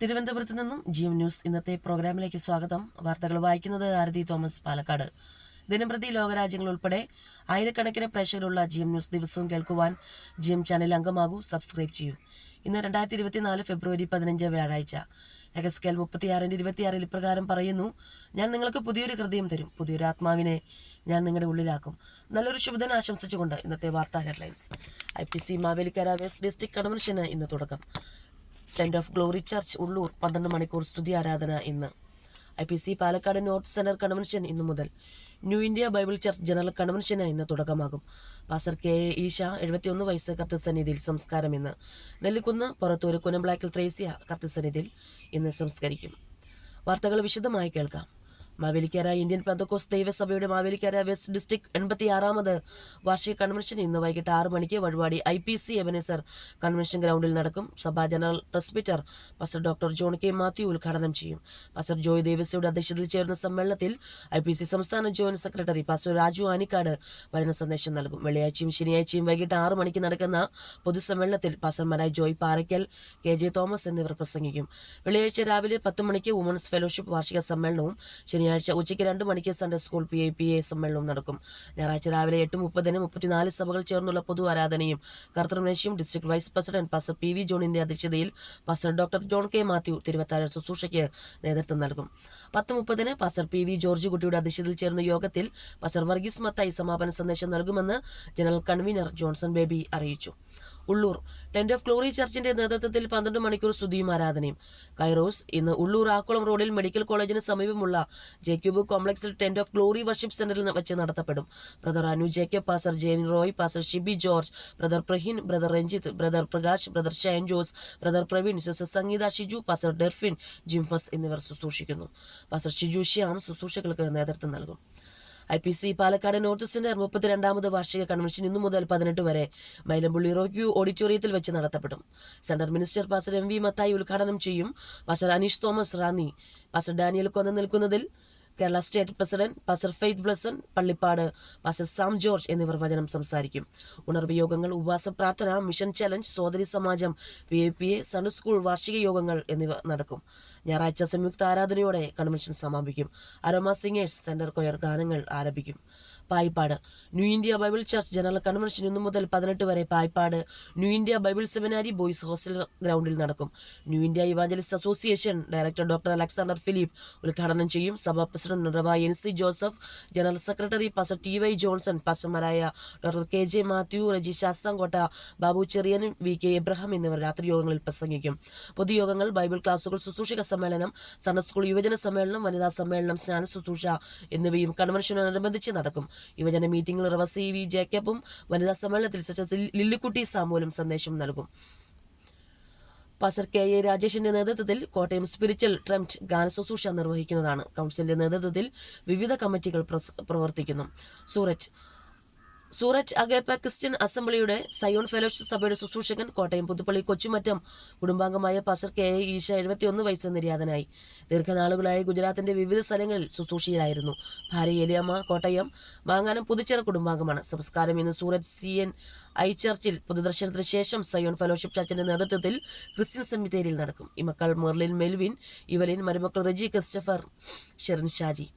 തിരുവനന്തപുരത്ത് നിന്നും GM news ഇന്നത്തെ പ്രോഗ്രാമിലേക്ക് സ്വാഗതം. വാർത്തകൾ വായിക്കുന്നത് ആരതി തോമസ്, പാലക്കാട്. ദിനംപ്രതി ലോകരാജ്യങ്ങൾ ഉൾപ്പെടെ ആയിരക്കണക്കിന് പ്രേക്ഷകരുള്ള ജിഎം ന്യൂസ് ദിവസവും കേൾക്കുവാൻ ജിഎം ചാനൽ അംഗമാകൂ, സബ്സ്ക്രൈബ് ചെയ്യൂ. ഇന്ന് 2024 ഫെബ്രുവരി 15 വ്യാഴാഴ്ച. എഹെസ്കേൽ 36:26 ഇപ്രകാരം പറയുന്നു: ഞാൻ നിങ്ങൾക്ക് പുതിയൊരു ഹൃദയം തരും, പുതിയൊരു ആത്മാവിനെ ഞാൻ നിങ്ങളുടെ ഉള്ളിലാക്കും. നല്ലൊരു ശുഭദിനം ആശംസിച്ചുകൊണ്ട് ഇന്നത്തെ വാർത്താ headlines. IPC Mavelikara west district കൺവെൻഷന് ഇന്ന് തുടക്കം. Tent of glory church Ulloor 12 മണിക്കൂർ സ്തുതി ആരാധന ഇന്ന്. IPC Palakkad north centre convention ഇന്നു മുതൽ. New India Bible church general കൺവെൻഷന് ഇന്ന് തുടക്കമാകും. പാസ്റ്റർ KA ഈശ 71 വയസ്സ് കർത്തൃസന്നിധിയിൽ സംസ്കാരം ഇന്ന്. നെല്ലിക്കുന്ന് പുറത്തൂര് കുനംബ്ലാക്കിൽ ത്രേസ്യ കർത്തൃസന്നിധിയിൽ ഇന്ന് സംസ്കരിക്കും. വാർത്തകൾ വിശദമായി കേൾക്കാം. മാവേലിക്കര ഇന്ത്യൻ പെന്തക്കോസ്ത് ദൈവസഭയുടെ മാവേലിക്കര വെസ്റ്റ് ഡിസ്ട്രിക്ട് 86ാമത് വാർഷിക കൺവെൻഷൻ ഇന്ന് വൈകിട്ട് 6 മണിക്ക് വഴിവാടി IPC എബനേസർ കൺവെൻഷൻ ഗ്രൗണ്ടിൽ നടക്കും. സഭാ general presbyter pastor doctor John K Mathew ഉദ്ഘാടനം ചെയ്യും. പാസ്റ്റർ ജോയ് ദേവസ്യയുടെ അധ്യക്ഷതയിൽ ചേർന്ന സമ്മേളനത്തിൽ IPC സംസ്ഥാന joint secretary pastor Raju Anikkad വചന സന്ദേശം നൽകും. വെള്ളിയാഴ്ചയും ശനിയാഴ്ചയും വൈകിട്ട് 6 മണിക്ക് നടക്കുന്ന പൊതുസമ്മേളനത്തിൽ പാസ്റ്റർമാരായ ജോയ് പാറയ്ക്കൽ, KJ തോമസ് എന്നിവർ പ്രസംഗിക്കും. വെള്ളിയാഴ്ച രാവിലെ 10 മണിക്ക് വുമൺസ് ഫെലോഷിപ്പ് വാർഷിക സമ്മേളനവും ശനിയാഴ്ച ഉച്ചയ്ക്ക് 2 മണിക്ക് സൺഡേ സ്കൂൾ PIPA സമ്മേളനവും നടക്കും. ഞായറാഴ്ച രാവിലെ 8:30 34 സഭകൾ ചേർന്നുള്ള പൊതു ആരാധനയും കർത്തൃമേശയും district vice president pastor PV ജോണിന്റെ അധ്യക്ഷതയിൽ pastor doctor John K Mathew തിരുവത്താഴ ശുശ്രൂഷയ്ക്ക് നേതൃത്വം നൽകും. 10:30 പാസ്റ്റർ PV ജോർജ് കുട്ടിയുടെ അധ്യക്ഷതയിൽ ചേർന്ന യോഗത്തിൽ പാസ്റ്റർ വർഗീസ് മത്തായി സമാപന സന്ദേശം നൽകുമെന്ന് ജനറൽ കൺവീനർ ജോൺസൺ ബേബി അറിയിച്ചു. ഉള്ളൂർ ടെന്റ് ഓഫ് ഗ്ലോറി ചർച്ചിന്റെ നേതൃത്വത്തിൽ 12 മണിക്കൂർ സ്തുതിയും ആരാധനയും. കൈറോസ് ഇന്ന് ഉള്ളൂർ ആക്കുളം റോഡിൽ മെഡിക്കൽ കോളേജിന് സമീപമുള്ള ജേക്യൂബ് കോംപ്ലക്സിൽ ടെന്റ് ഓഫ് ഗ്ലോറി വർഷിപ്പ് സെന്ററിൽ വെച്ച് നടത്തപ്പെടും. Brother Anu Jacob, pastor Jain Roy, pastor Shibi George, brother Praheen, brother Ranjith, brother Prakash, brother Shine Jose, brother Praveen, sister Sangeetha Shiju, pastor ഡെർഫിൻ ജിംഫസ് എന്നിവർ ശുശ്രൂഷിക്കുന്നു. പാസ്റ്റർ ഷിജു ശ്യാം ശുശ്രൂഷകൾക്ക് നേതൃത്വം നൽകും. IPC പാലക്കാട് നോർത്ത് സെന്റർ 32ാമത് വാർഷിക കൺവെൻഷൻ ഇന്നു മുതൽ 18 വരെ മൈലമ്പുള്ളി റോക്യൂ ഓഡിറ്റോറിയത്തിൽ വെച്ച് നടത്തപ്പെടും. Centre minister pastor MV Mathai ഉദ്ഘാടനം ചെയ്യും. Pastor Aneesh Thomas Ranni, pastor Daniel കൊന്ന നിൽക്കുന്നതിൽ, Kerala state president pastor Faith Blesson Pallippad, pastor Sam George എന്നിവർ വചനം സംസാരിക്കും. ഉണർവ് യോഗങ്ങൾ, ഉപവാസ പ്രാർത്ഥന, മിഷൻ ചലഞ്ച്, സോദരി സമാജം, PIPA, സൺഡേ സ്കൂൾ വാർഷിക യോഗങ്ങൾ എന്നിവ നടക്കും. ഞായറാഴ്ച സംയുക്ത ആരാധനയോടെ കൺവെൻഷൻ സമാപിക്കും. അരോമ സിംഗേഴ്സ് സെന്റർ കൊയർ ഗാനങ്ങൾ ആലപിക്കും. Payippad new India Bible church general convention ഇന്നു മുതൽ 18 വരെ Payippad new India Bible seminary boys hostel ഗ്രൗണ്ടിൽ നടക്കും. New India evangelist association director doctor Alexander Philip ഉദ്ഘാടനം ചെയ്യും. സഭാ president Rev NC Joseph, general secretary pastor TY Johnson, പാസ്റ്റർമാരായ doctor KJ Mathew, Reji Sasthamkotta, Babu Cherian, VK Abraham എന്നിവർ രാത്രി യോഗങ്ങളിൽ പ്രസംഗിക്കും. പൊതുയോഗങ്ങൾ, ബൈബിൾ ക്ലാസുകൾ, ശുശ്രൂഷക സമ്മേളനം, സൺഡേ സ്കൂൾ യുവജന സമ്മേളനം, വനിതാ സമ്മേളനം, സ്നാന ശുശ്രൂഷ എന്നിവയും കൺവെൻഷനോടനുബന്ധിച്ച് നടക്കും. യുവജന മീറ്റിംഗിൽ റവ CV ജേക്കബും, വനിതാ സമ്മേളനത്തിൽ സിസ്റ്റർ ലില്ലിക്കുട്ടി സാമുവലും സന്ദേശം നൽകും. പാസ്റ്റർ KA രാജേഷിന്റെ നേതൃത്വത്തിൽ കോട്ടയം സ്പിരിച്വൽ ട്രംപ്റ്റ് ഗാന ശുശ്രൂഷ നിർവഹിക്കുന്നതാണ്. കൗൺസിലിന്റെ നേതൃത്വത്തിൽ വിവിധ കമ്മിറ്റികൾ പ്രവർത്തിക്കുന്നു. സൂററ്റ് അഗേപ്പ ക്രിസ്ത്യൻ അസംബ്ലിയുടെ സയോൺ ഫെലോഷിപ്പ് സഭയുടെ ശുശ്രൂഷകൻ, കോട്ടയം പുതുപ്പള്ളി കൊച്ചുമറ്റം കുടുംബാംഗമായ പാസ്റ്റർ KA ഈശ 71 വയസ്സ് നിര്യാതനായി. ദീർഘനാളുകളായി ഗുജറാത്തിന്റെ വിവിധ സ്ഥലങ്ങളിൽ ശുശ്രൂഷയിലായിരുന്നു. ഭാര്യ എലിയമ്മ കോട്ടയം മാങ്ങാനം പുതുച്ചിറ കുടുംബാംഗമാണ്. സംസ്കാരം ഇന്ന് സൂററ്റ് CNI ചർച്ചിൽ പൊതുദർശനത്തിന് ശേഷം സയോൺ ഫെലോഷിപ്പ് ചർച്ചിന്റെ നേതൃത്വത്തിൽ ക്രിസ്ത്യൻ സെമിത്തേരിയിൽ നടക്കും. ഈ മക്കൾ മെർലിൻ മെൽവിൻ, ഇവലിൻ, മരുമക്കൾ റെജി ക്രിസ്റ്റഫർ, ഷെറിൻ ഷാജി.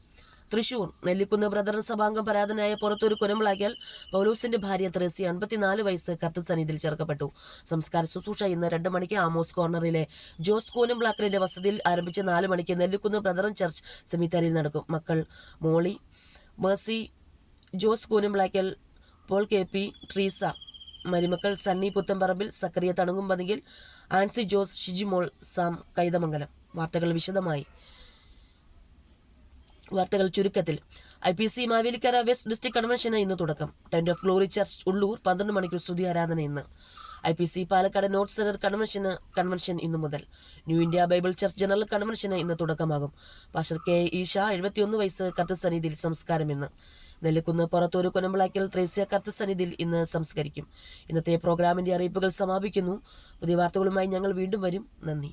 തൃശൂർ നെല്ലിക്കുന്ന് ബ്രദറൻ സഭാംഗം പരാതനായ പുറത്തൂർ കുനമ്പിളാക്കൽ പൗലോസിന്റെ ഭാര്യ ത്രേസ്യ 54 വയസ്സ് കർത്തൃസന്നിധിയിൽ ചേർക്കപ്പെട്ടു. സംസ്കാര ശുശ്രൂഷ ഇന്ന് 2 മണിക്ക് ആമോസ് കോർണറിലെ ജോസ് കൂനമ്പിളാക്കലിന്റെ വസതിയിൽ ആരംഭിച്ച് 4 മണിക്ക് നെല്ലിക്കുന്ന് ബ്രദറൻ ചർച്ച് സെമിത്തേരിയിൽ നടക്കും. മക്കൾ Molly, Mercy, Jose Koonampilakkal, Paul KP, Treesa. മരുമക്കൾ Sunny Puthamparambil, Zachariah Thanungumpathiyil, Ancy Jose, Shijimol, Sam Kaithamangalam. വാർത്തകൾ ചുരുക്കത്തിൽ. IPC മാവേലിക്കര വെസ്റ്റ് ഡിസ്ട്രിക്ട് കൺവെൻഷന് ഇന്ന് തുടക്കം. Tent of glory church Ulloor 12 മണിക്കൂർ സ്തുതി ആരാധന ഇന്ന്. IPC Palakkad north centre convention ഇന്നു മുതൽ. New India Bible church general കൺവെൻഷന് ഇന്ന് തുടക്കമാകും. പാസ്റ്റർ KA ഈശ 71 വയസ്സ് കർത്തൃസന്നിധിയിൽ സംസ്കാരം ഇന്ന്. നെല്ലിക്കുന്ന് പുറത്തൂര് കുനമ്പിളാക്കൽ ത്രേസ്യ കർത്തൃസന്നിധിയിൽ ഇന്ന് സംസ്കരിക്കും. ഇന്നത്തെ പ്രോഗ്രാമിന്റെ അറിയിപ്പുകൾ സമാപിക്കുന്നു. പുതിയ വാർത്തകളുമായി ഞങ്ങൾ വീണ്ടും വരും. നന്ദി.